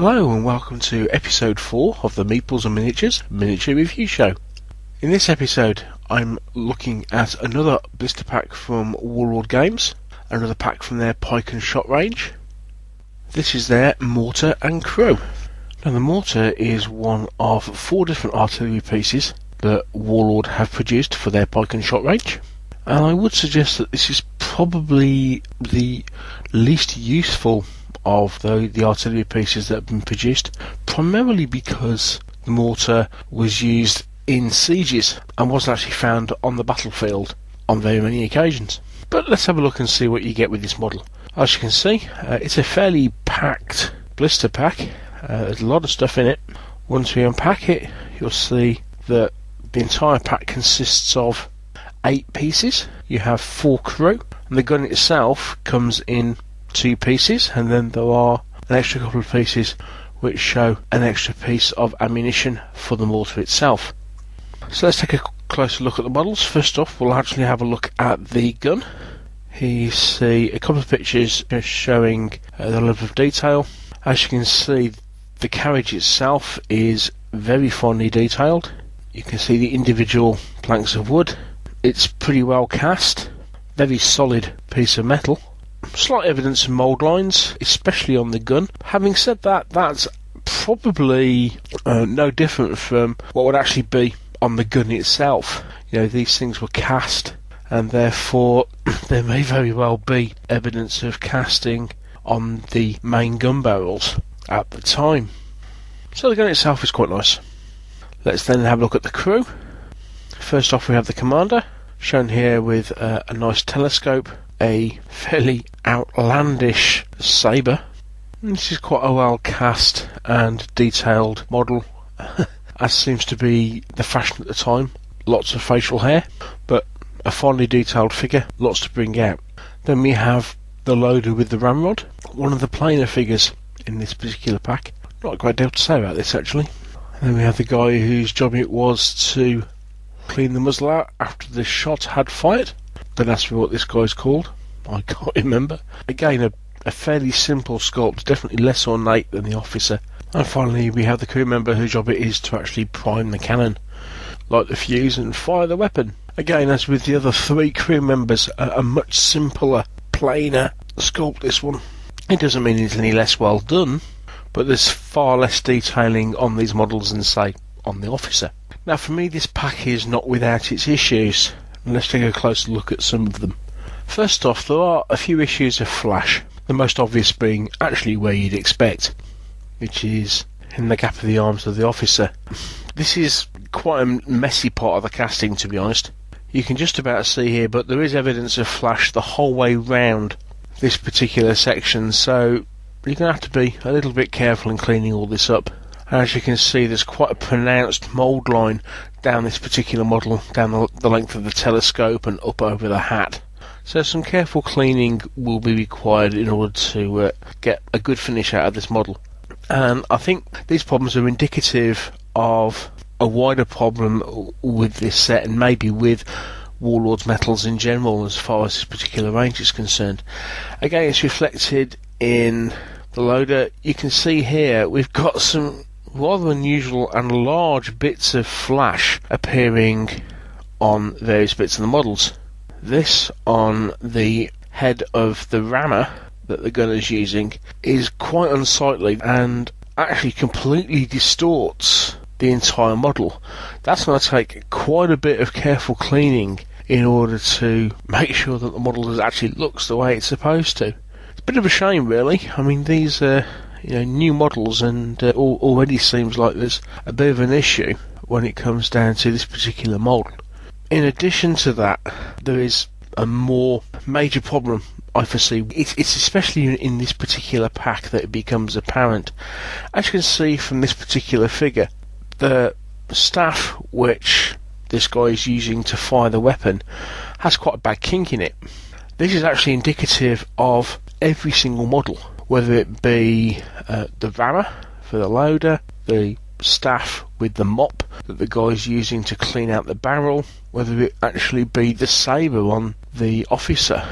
Hello and welcome to episode 4 of the Meeples Miniatures Miniature Review Show. In this episode I'm looking at another blister pack from Warlord Games, another pack from their Pike Shotte Range. This is their Mortar Crew. Now the Mortar is one of 4 different artillery pieces that Warlord have produced for their Pike Shotte Range, and I would suggest that this is probably the least useful of the artillery pieces that have been produced, primarily because the mortar was used in sieges and wasn't actually found on the battlefield on very many occasions. But let's have a look and see what you get with this model. As you can see, it's a fairly packed blister pack. There's a lot of stuff in it. Once we unpack it, you'll see that the entire pack consists of 8 pieces. You have 4 crew, and the gun itself comes in 2 pieces, and then there are an extra couple of pieces which show an extra piece of ammunition for the mortar itself. So let's take a closer look at the models. First off, we'll actually have a look at the gun. Here you see a couple of pictures showing the level of detail. As you can see, the carriage itself is very finely detailed. You can see the individual planks of wood. It's pretty well cast, very solid piece of metal. Slight evidence of mould lines, especially on the gun. Having said that, that's probably no different from what would actually be on the gun itself. You know, these things were cast, and therefore there may very well be evidence of casting on the main gun barrels at the time. So the gun itself is quite nice. Let's then have a look at the crew. First off, we have the commander, shown here with a nice telescope, a fairly outlandish sabre. This is quite a well cast and detailed model, as seems to be the fashion at the time. Lots of facial hair, but a finely detailed figure, lots to bring out. Then we have the loader with the ramrod, one of the plainer figures in this particular pack. Not a great deal to say about this actually. And then we have the guy whose job it was to clean the muzzle out after the shot had fired. Don't ask me what this guy's called, I can't remember. Again, a fairly simple sculpt, definitely less ornate than the officer. And finally we have the crew member whose job it is to actually prime the cannon, light the fuse and fire the weapon. Again, as with the other 3 crew members, a much simpler, plainer sculpt this one. It doesn't mean it's any less well done, but there's far less detailing on these models than, say, on the officer. Now for me, this pack is not without its issues. Let's take a closer look at some of them. First off, there are a few issues of flash, the most obvious being actually where you'd expect, which is in the gap of the arms of the officer. This is quite a messy part of the casting, to be honest. You can just about see here, but there is evidence of flash the whole way round this particular section, so you're going to have to be a little bit careful in cleaning all this up. As you can see, there's quite a pronounced mould line down this particular model, down the length of the telescope and up over the hat. So some careful cleaning will be required in order to get a good finish out of this model. And I think these problems are indicative of a wider problem with this set, and maybe with Warlord's metals in general as far as this particular range is concerned. Again, it's reflected in the loader. You can see here we've got some rather unusual and large bits of flash appearing on various bits of the models. This on the head of the rammer that the gunner is using is quite unsightly and actually completely distorts the entire model. That's going to take quite a bit of careful cleaning in order to make sure that the model actually looks the way it's supposed to. It's a bit of a shame really. I mean, these are new models, and already seems like there's a bit of an issue when it comes down to this particular mould. In addition to that, there is a more major problem I foresee. It's especially in this particular pack that it becomes apparent. As you can see from this particular figure, the staff which this guy is using to fire the weapon has quite a bad kink in it. This is actually indicative of every single model, whether it be the rammer for the loader, the staff with the mop that the guy's using to clean out the barrel, whether it actually be the sabre on the officer.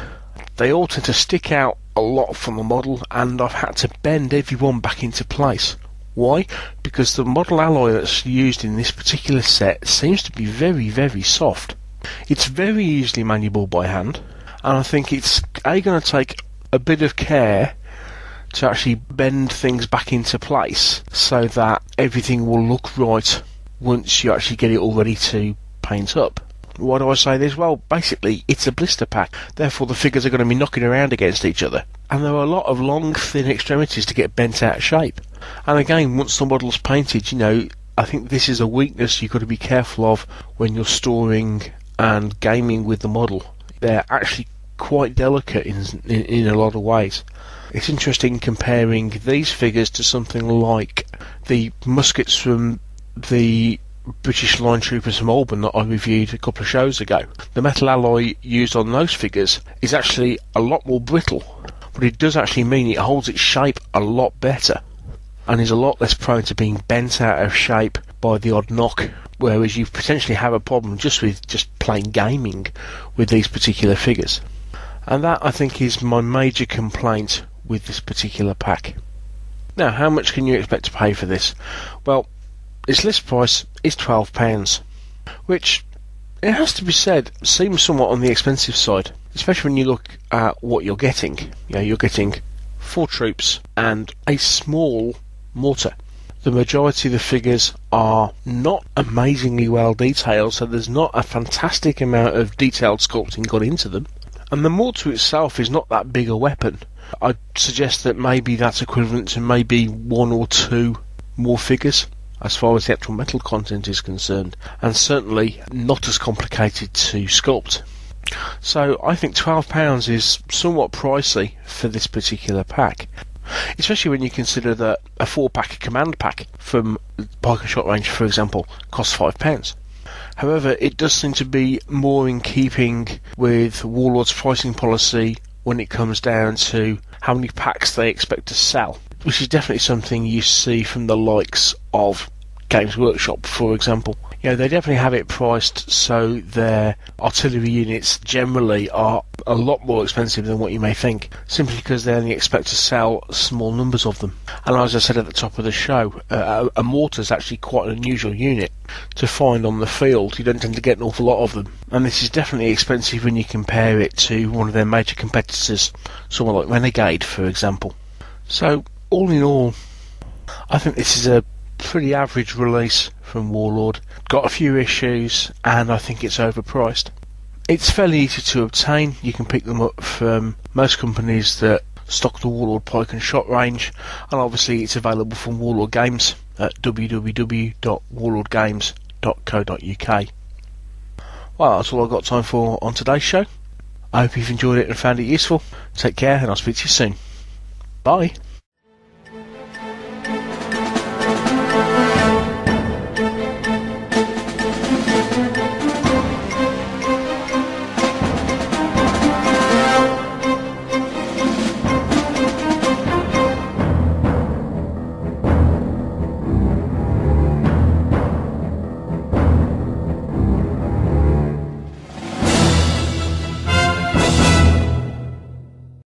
They all tend to stick out a lot from the model, and I've had to bend everyone back into place. Why? Because the model alloy that's used in this particular set seems to be very, very soft. It's very easily manuable by hand, and I think it's going to take a bit of care to actually bend things back into place so that everything will look right once you actually get it all ready to paint up. Why do I say this? Well, basically, it's a blister pack, therefore the figures are going to be knocking around against each other. And there are a lot of long, thin extremities to get bent out of shape. And again, once the model's painted, I think this is a weakness you've got to be careful of when you're storing and gaming with the model. They're actually quite delicate in a lot of ways. It's interesting comparing these figures to something like the muskets from the British Line Troopers from Alban that I reviewed a couple of shows ago. The metal alloy used on those figures is actually a lot more brittle, but it does actually mean it holds its shape a lot better and is a lot less prone to being bent out of shape by the odd knock, whereas you potentially have a problem just with plain gaming with these particular figures. And that, I think, is my major complaint with this particular pack. Now, how much can you expect to pay for this? Well, its list price is £12, which, it has to be said, seems somewhat on the expensive side, especially when you look at what you're getting. You're getting 4 troops and a small mortar. The majority of the figures are not amazingly well detailed, so there's not a fantastic amount of detailed sculpting gone into them. And the mortar itself is not that big a weapon. I'd suggest that maybe that's equivalent to maybe 1 or 2 more figures as far as the actual metal content is concerned, and certainly not as complicated to sculpt. So I think £12 is somewhat pricey for this particular pack, especially when you consider that a 4-pack command pack from Pike Shotte Range, for example, costs £5. However, it does seem to be more in keeping with Warlord's pricing policy when it comes down to how many packs they expect to sell, which is definitely something you see from the likes of Games Workshop, for example. They definitely have it priced so their artillery units generally are a lot more expensive than what you may think, simply because they only expect to sell small numbers of them. And as I said at the top of the show, a mortar is actually quite an unusual unit to find on the field. You don't tend to get an awful lot of them, and this is definitely expensive when you compare it to one of their major competitors, someone like Renegade, for example. So, all in all, I think this is a pretty average release from Warlord. Got a few issues, and I think it's overpriced. It's fairly easy to obtain. You can pick them up from most companies that stock the Warlord Pike and Shotte range, and obviously it's available from Warlord Games at www.warlordgames.co.uk. Well, that's all I've got time for on today's show. I hope you've enjoyed it and found it useful. Take care, and I'll speak to you soon. Bye.